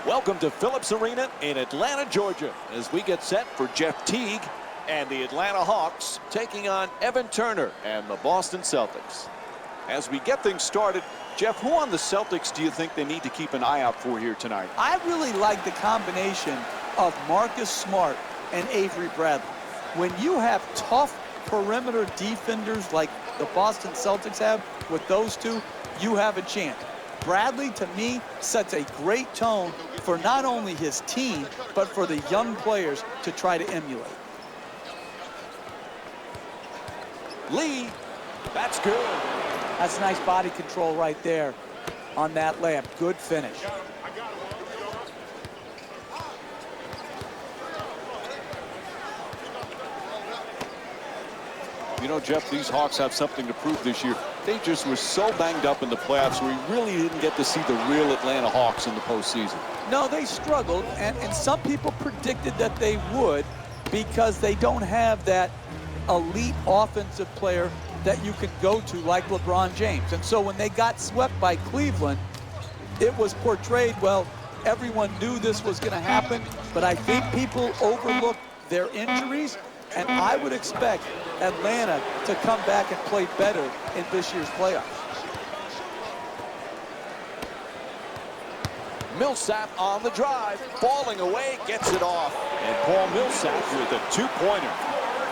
Welcome to Phillips Arena in Atlanta, Georgia, as we get set for Jeff Teague and the Atlanta Hawks taking on Evan Turner and the Boston Celtics. As we get things started, Jeff, who on the Celtics do you think they need to keep an eye out for here tonight? I really like the combination of Marcus Smart and Avery Bradley. When you have tough perimeter defenders like the Boston Celtics have with those two, you have a chance. Bradley, to me, sets a great tone for not only his team, but for the young players to try to emulate. Lee, that's good. That's nice body control right there on that layup. Good finish. You know, Jeff, these Hawks have something to prove this year. They just were so banged up in the playoffs, we really didn't get to see the real Atlanta Hawks in the postseason. No, they struggled, and some people predicted that they would because they don't have that elite offensive player that you can go to like LeBron James. And so when they got swept by Cleveland, it was portrayed, well, everyone knew this was going to happen, but I think people overlooked their injuries, and I would expect Atlanta to come back and play better in this year's playoffs. Millsap on the drive, falling away, gets it off. And Paul Millsap with a two-pointer.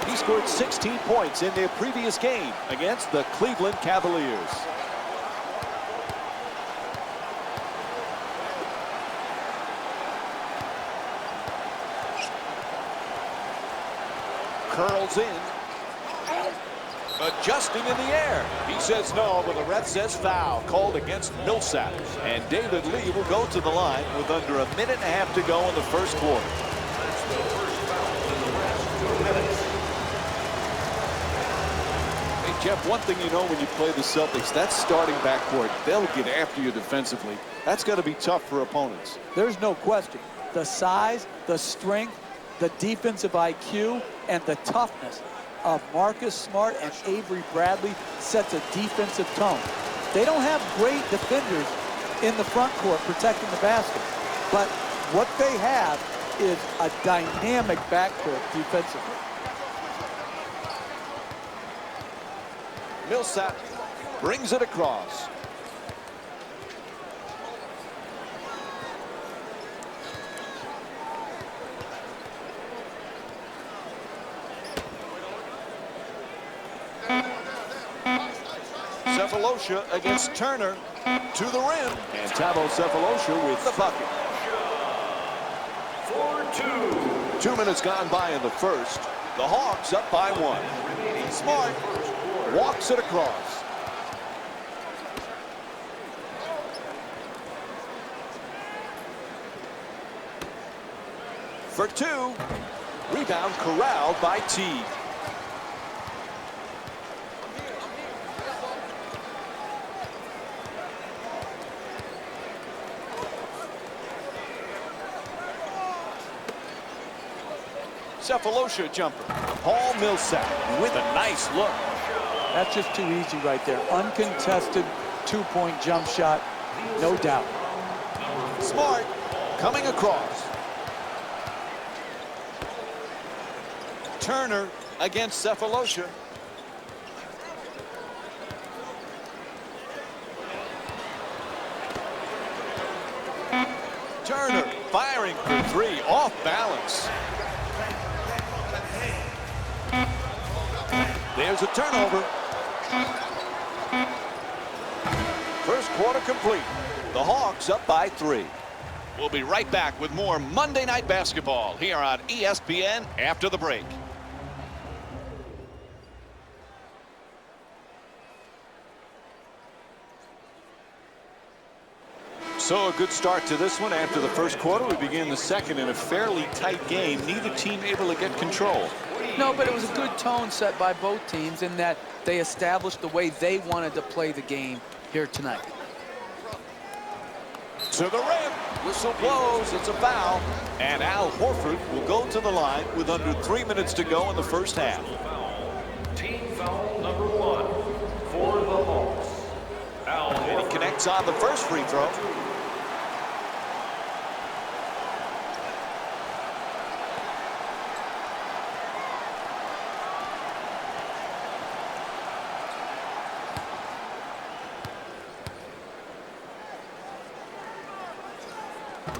He scored 16 points in their previous game against the Cleveland Cavaliers. Curls in. Adjusting in the air. He says no, but the ref says foul called against Millsap. And David Lee will go to the line with under a minute and a half to go in the first quarter. Hey, Jeff, one thing you know when you play the Celtics, that starting backcourt, they'll get after you defensively. That's going to be tough for opponents. There's no question. The size, the strength, the defensive IQ, and the toughness of Marcus Smart and Avery Bradley sets a defensive tone. They don't have great defenders in the front court protecting the basket, but what they have is a dynamic backcourt defensively. Millsap brings it across. Cephalosha against Turner to the rim. And Thabo Cephalosha with the bucket. 4-2. 2 minutes gone by in the first. The Hawks up by 1. Smart walks it across. For 2. Rebound corralled by Teague. Cephalosha jumper. Paul Millsap with a nice look. That's just too easy right there. Uncontested two-point jump shot, no doubt. Smart coming across. Turner against Cephalosha. Turner firing for 3, off balance. There's a turnover. First quarter complete. The Hawks up by 3. We'll be right back with more Monday Night Basketball here on ESPN after the break. So a good start to this one. After the first quarter, we begin the second in a fairly tight game. Neither team able to get control. No, but it was a good tone set by both teams in that they established the way they wanted to play the game here tonight. To the rim. Whistle blows. It's a foul. And Al Horford will go to the line with under 3 minutes to go in the first half. Team foul number 1 for the Hawks. And he connects on the first free throw.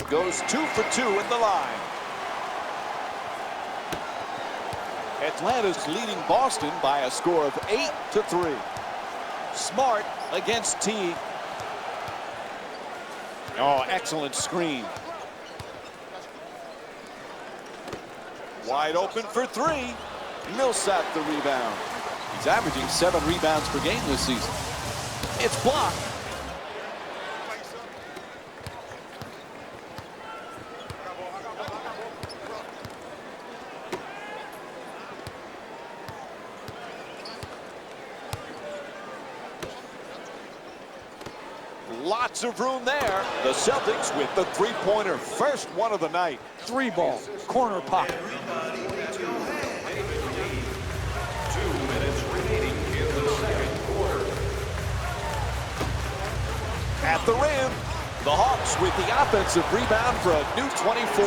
Goes 2 for 2 in the line. Atlanta's leading Boston by a score of 8-3. Smart against Teague. Oh, excellent screen. Wide open for 3. Millsap the rebound. He's averaging 7 rebounds per game this season. It's blocked. Lots of room there. The Celtics with the three-pointer. First one of the night. 3-ball, corner pocket. 2 minutes remaining in the second quarter. At the rim, the Hawks with the offensive rebound for a new 24.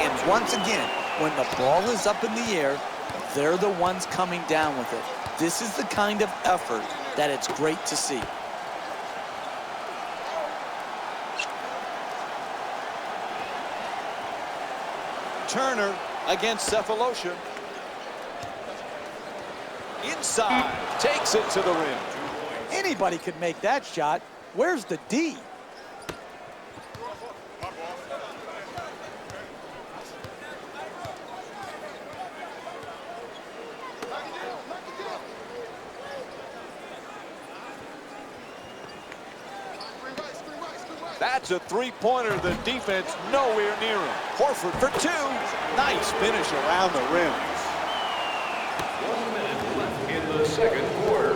And once again, when the ball is up in the air, they're the ones coming down with it. This is the kind of effort that it's great to see. Turner against Cephalosha. Inside, takes it to the rim. Anybody could make that shot. Where's the D? That's a three-pointer. The defense nowhere near him. Horford for 2. Nice finish around the rim. 1 minute left in the second quarter.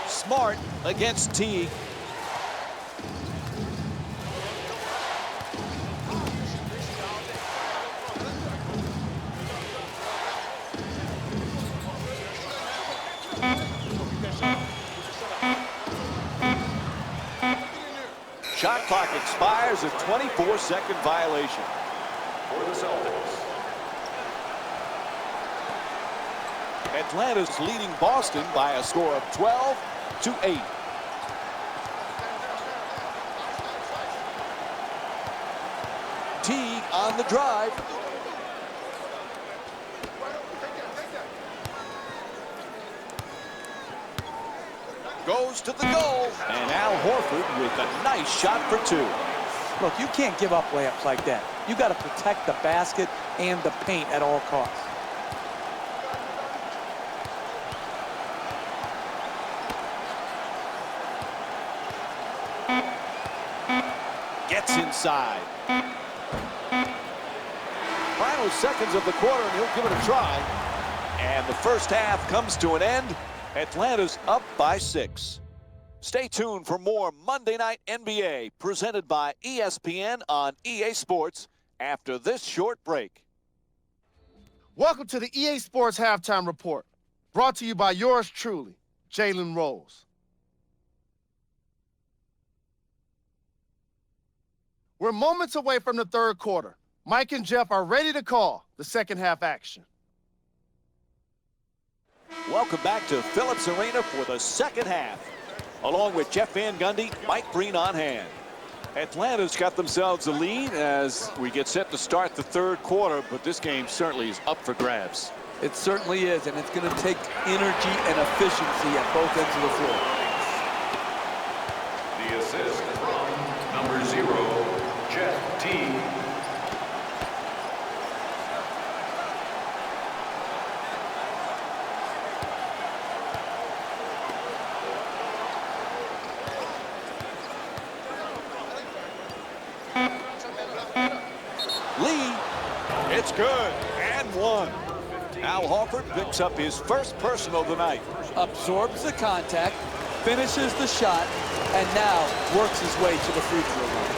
Smart against Teague. Shot clock expires, a 24-second violation. For the Celtics. Atlanta's leading Boston by a score of 12-8. Teague on the drive. Goes to the goal. And Al Horford with a nice shot for 2. Look, you can't give up layups like that. You got to protect the basket and the paint at all costs. Gets inside. Final seconds of the quarter, and he'll give it a try. And the first half comes to an end. Atlanta's up by 6. Stay tuned for more Monday Night NBA presented by ESPN on EA Sports after this short break. Welcome to the EA Sports Halftime Report, brought to you by yours truly, Jalen Rose. We're moments away from the third quarter. Mike and Jeff are ready to call the second half action. Welcome back to Phillips Arena for the second half. Along with Jeff Van Gundy, Mike Breen on hand. Atlanta's got themselves a lead as we get set to start the third quarter, but this game certainly is up for grabs. It certainly is, and it's going to take energy and efficiency at both ends of the floor. The assist from number 0, Jeff Teague. Lee, it's good, and 1. Al Horford picks up his first personal tonight. Absorbs the contact, finishes the shot, and now works his way to the free throw line.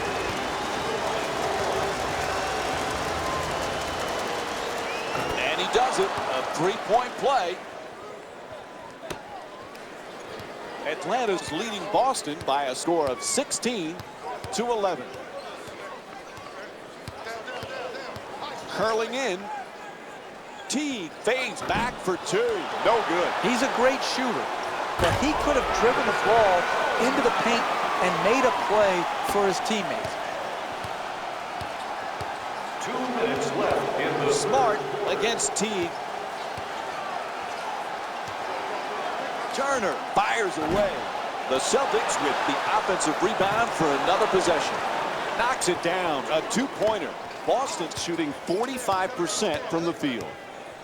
And he does it, a three-point play. Atlanta's leading Boston by a score of 16-11. Curling in. Teague fades back for 2. No good. He's a great shooter, but he could have driven the ball into the paint and made a play for his teammates. 2 minutes left in the Smart against Teague. Turner fires away. The Celtics with the offensive rebound for another possession. Knocks it down, a two-pointer. Boston's shooting 45% from the field.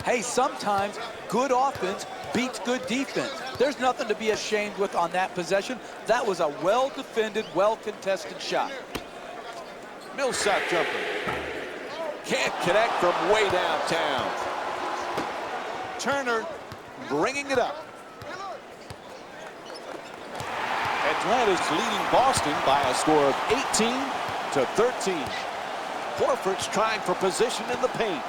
Hey, sometimes good offense beats good defense. There's nothing to be ashamed with on that possession. That was a well-defended, well-contested shot. Millsap jumper. Can't connect from way downtown. Turner bringing it up. Atlanta's leading Boston by a score of 18-13. Horford's trying for position in the paint.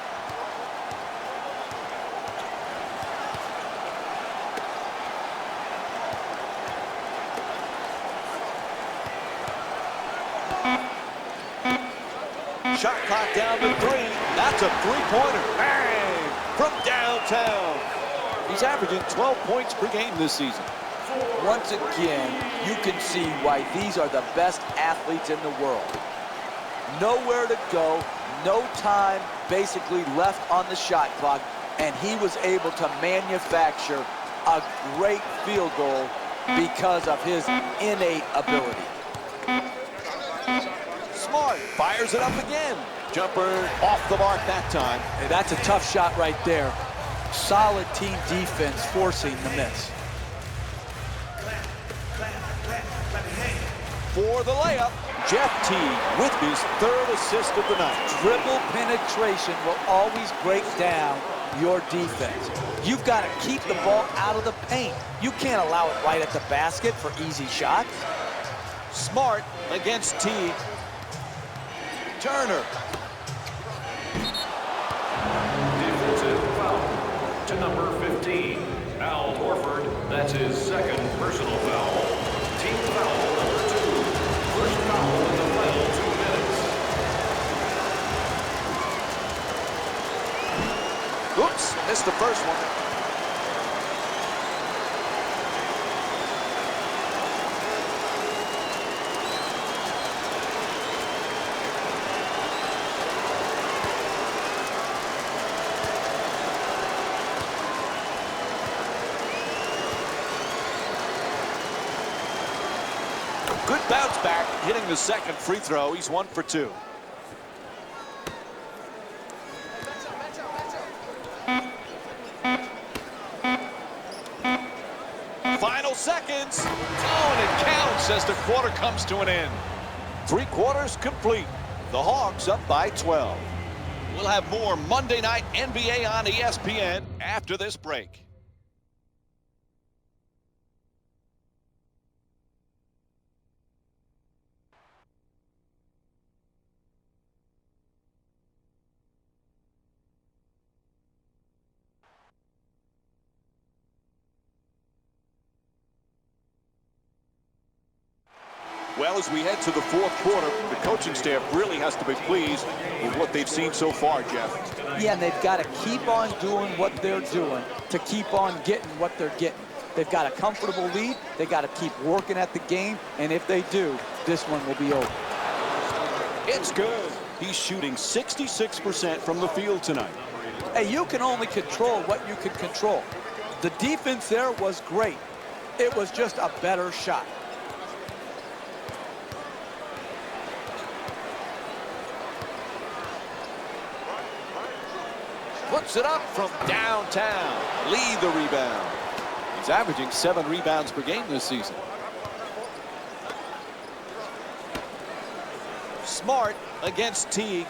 Shot clock down to 3. That's a three-pointer. Bang! From downtown. He's averaging 12 points per game this season. Once again, you can see why these are the best athletes in the world. Nowhere to go, no time basically left on the shot clock, and he was able to manufacture a great field goal because of his innate ability. Smart fires it up again. Jumper off the mark that time. Hey, that's a tough shot right there. Solid team defense forcing the miss. For the layup, Jeff Teague with his third assist of the night. Dribble penetration will always break down your defense. You've got to keep the ball out of the paint. You can't allow it right at the basket for easy shots. Smart against Teague. Turner. defensive foul to number 15, Al Horford. That's his second personal foul. Team foul number 2. First foul in the final 2 minutes. Oops, missed the first one. Good bounce back, hitting the second free throw. He's 1 for 2. Final seconds. Oh, and it counts as the quarter comes to an end. 3 quarters complete. The Hawks up by 12. We'll have more Monday Night NBA on ESPN after this break. Well, as we head to the fourth quarter, the coaching staff really has to be pleased with what they've seen so far, Jeff. Yeah, and they've got to keep on doing what they're doing to keep on getting what they're getting. They've got a comfortable lead. They've got to keep working at the game, and if they do, this one will be over. It's good. He's shooting 66% from the field tonight. Hey, you can only control what you can control. The defense there was great. It was just a better shot. Puts it up from downtown. Lead the rebound. He's averaging 7 rebounds per game this season. Smart against Teague.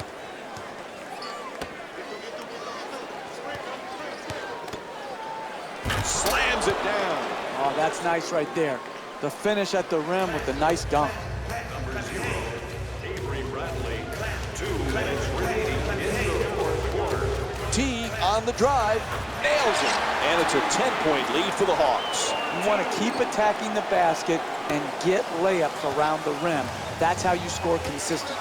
Slams it down. Oh, that's nice right there. The finish at the rim with the nice dunk. Number 0, Avery Bradley. 2 minutes remaining in the fourth quarter. Teague on the drive, nails it, and it's a 10-point lead for the Hawks. You want to keep attacking the basket and get layups around the rim. That's how you score consistently.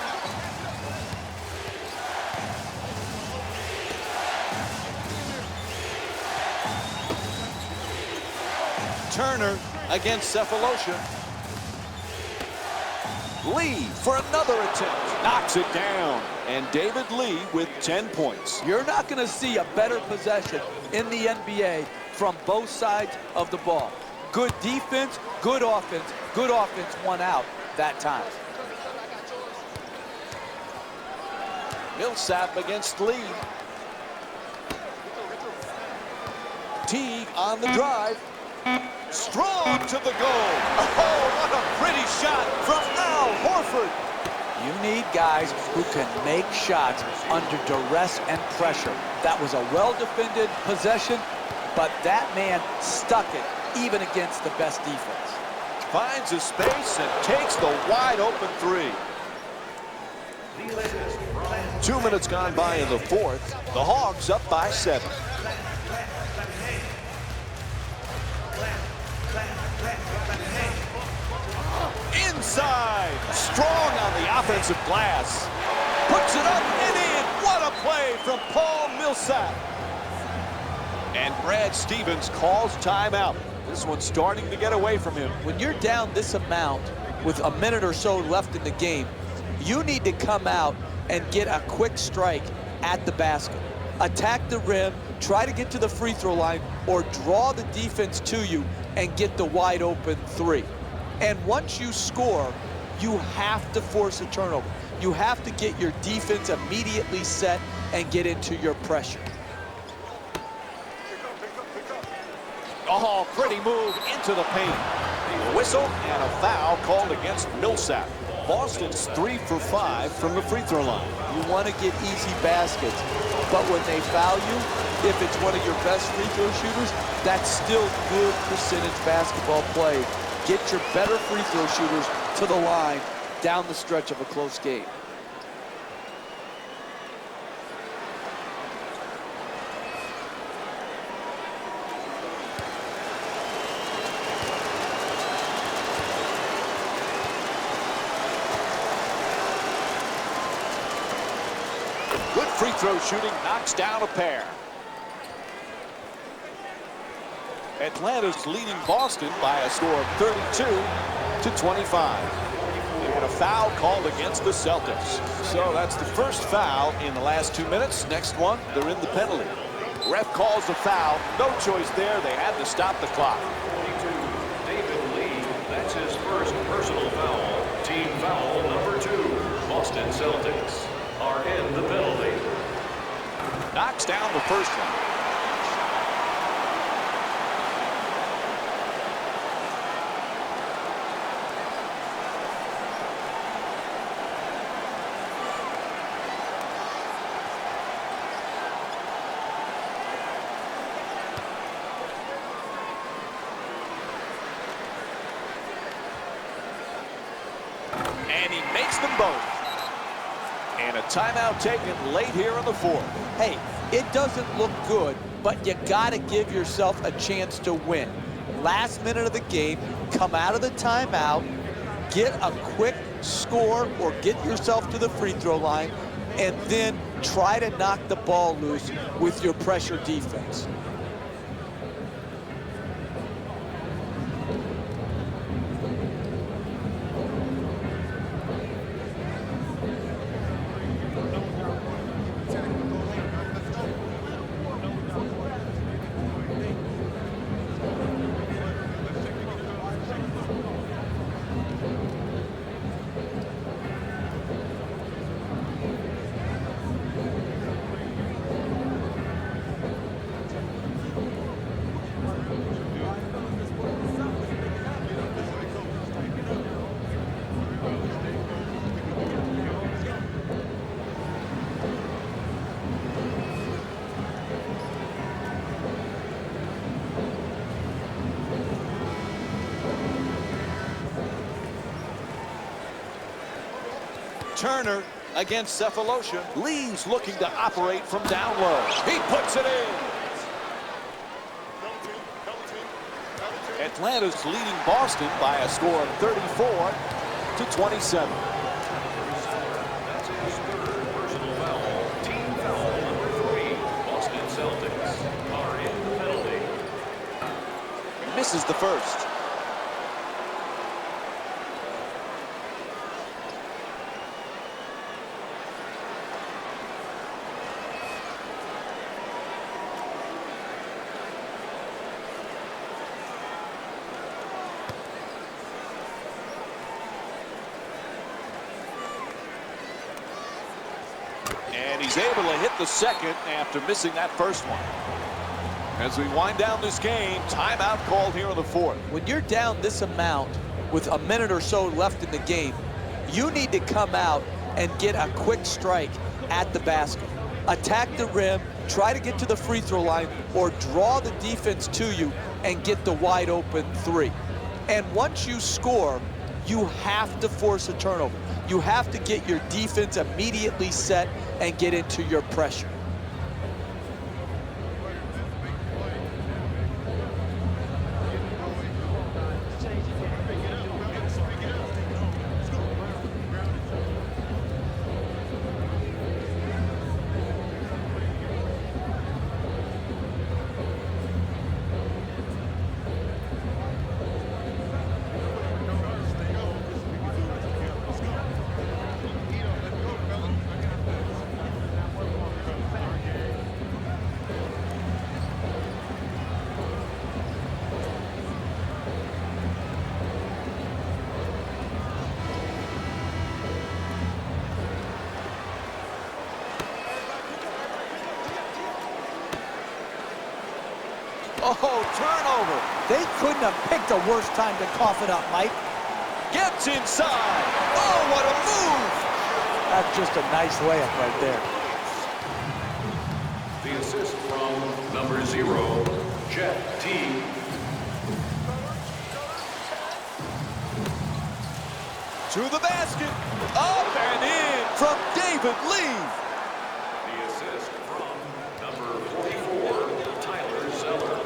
Turner against Cephalosha. Lee for another attempt. Knocks it down. And David Lee with 10 points. You're not going to see a better possession in the NBA from both sides of the ball. Good defense, good offense won out that time. Millsap against Lee. Teague on the drive. Strong to the goal. Oh, what a pretty shot from Al Horford. You need guys who can make shots under duress and pressure. That was a well-defended possession, but that man stuck it even against the best defense. Finds his space and takes the wide-open three. 2 minutes gone by in the fourth. The Hawks up by 7. Inside. Strong on the offensive glass. Puts it up and in. What a play from Paul Millsap. And Brad Stevens calls timeout. This one's starting to get away from him. When you're down this amount with a minute or so left in the game, you need to come out and get a quick strike at the basket. Attack the rim, try to get to the free throw line, or draw the defense to you and get the wide open three. And once you score, you have to force a turnover. You have to get your defense immediately set and get into your pressure. Oh, pretty move into the paint. A whistle and a foul called against Millsap. Boston's 3 for 5 from the free throw line. You want to get easy baskets, but when they foul you, if it's one of your best free throw shooters, that's still good percentage basketball play. Get your better free throw shooters to the line down the stretch of a close game. Good free throw shooting, knocks down a pair. Atlanta's leading Boston by a score of 32-25. And a foul called against the Celtics. So that's the first foul in the last 2 minutes. Next one, they're in the penalty. Ref calls the foul. No choice there. They had to stop the clock. 42, David Lee. That's his first personal foul. Team foul number 2. Boston Celtics are in the penalty. Knocks down the first one. And he makes them both. And a timeout taken late here in the fourth. Hey, it doesn't look good, but you got to give yourself a chance to win. Last minute of the game, come out of the timeout, get a quick score or get yourself to the free throw line, and then try to knock the ball loose with your pressure defense. Turner against Cephalosha. Lee's looking to operate from down low. He puts it in. Atlanta's leading Boston by a score of 34-27. That's his third personal foul. Team foul number 3. Boston Celtics are in the penalty. Misses the first. And he's able to hit the second after missing that first one. As we wind down this game, timeout called here in the fourth. When you're down this amount with a minute or so left in the game, you need to come out and get a quick strike at the basket. Attack the rim, try to get to the free throw line, or draw the defense to you and get the wide open three. And once you score, you have to force a turnover. You have to get your defense immediately set and get into your pressure. Oh, turnover. They couldn't have picked a worse time to cough it up, Mike. Gets inside. Oh, what a move. That's just a nice layup right there. The assist from number 0, Jeff Teague. To the basket. Up and in from David Lee. The assist from number 44, Tyler Zeller.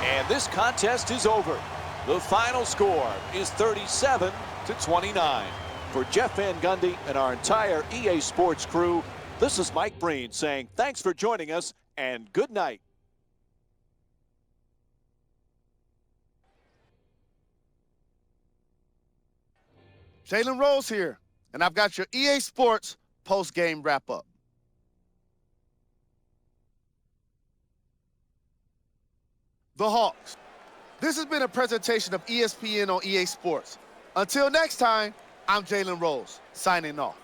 And this contest is over. The final score is 37-29. For Jeff Van Gundy and our entire EA Sports crew, this is Mike Breen saying thanks for joining us and good night. Jalen Rose here, and I've got your EA Sports post-game wrap-up. The Hawks. This has been a presentation of ESPN on EA Sports. Until next time, I'm Jalen Rose, signing off.